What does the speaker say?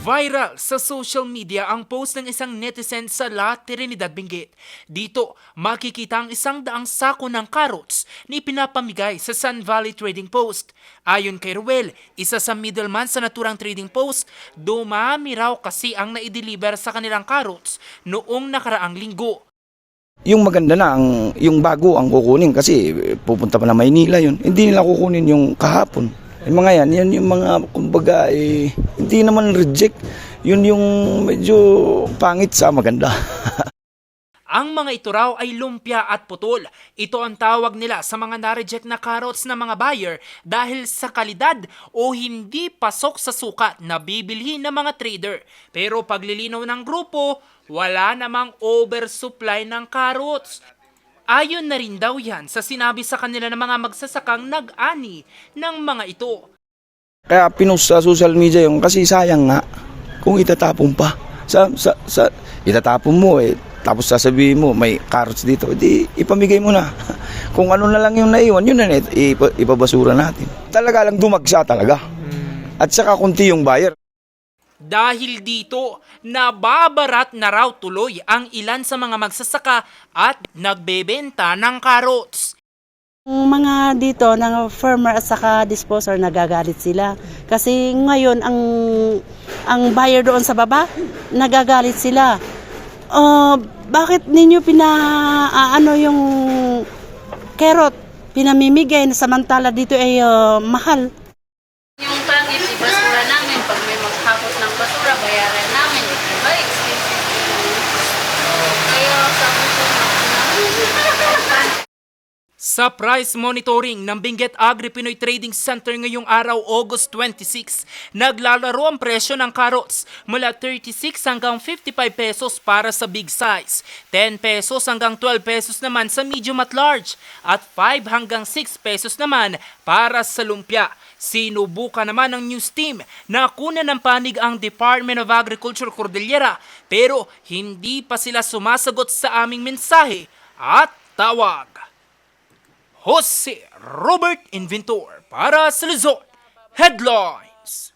Viral sa social media ang post ng isang netizen sa La Trinidad, Benguet. Dito, makikita ang 100 sako ng carrots na ipinapamigay sa Sun Valley Trading Post. Ayon kay Ruel, isa sa middleman sa naturang trading post, dumami raw kasi ang naideliver sa kanilang carrots noong nakaraang linggo. Yung maganda na, yung bago ang kukunin kasi pupunta pa na Maynila yun. Hindi nila kukunin yung kahapon. Yung mga yan yung mga kumbaga hindi naman reject. Yun yung medyo pangit sa maganda. Ang mga ito raw ay lumpia at putol. Ito ang tawag nila sa mga na-reject na carrots ng mga buyer dahil sa kalidad o hindi pasok sa sukat na bibilhin ng mga trader. Pero paglilinaw ng grupo, wala namang oversupply ng carrots. Ayon na rin daw yan sa sinabi sa kanila ng mga magsasakang nag-ani ng mga ito. Kaya pinost sa social media yung kasi sayang nga kung itatapon pa. Itatapon mo tapos sasabihin mo may carrots dito, di ipamigay mo na. Kung ano na lang yung naiwan, yun na ipabasura natin. Talaga lang dumagsa talaga. At saka kunti yung buyer. Dahil dito, nababarat na raw tuloy ang ilan sa mga magsasaka at nagbebenta ng carrots. Ang mga dito ng farmer at saka disposer nagagalit sila. Kasi ngayon ang buyer doon sa baba, nagagalit sila. Bakit ninyo yung carrot pinamimigay samantala dito ay mahal? Yung pangit, ibasura namin. Pag may maghapot ng basura, bayaran namin. Diba, expensive yun. Kaya sabi ko Sa price monitoring ng Benguet Agri Pinoy Trading Center ngayong araw, August 26, naglalaro ang presyo ng carrots mula 36 hanggang 55 pesos para sa big size, 10 pesos hanggang 12 pesos naman sa medium at large, at 5 hanggang 6 pesos naman para sa lumpia. Sinubukan naman ng news team na kunan ng panig ang Department of Agriculture Cordillera pero hindi pa sila sumasagot sa aming mensahe at tawag. Jose Robert Inventor para sa Luzon Headlines.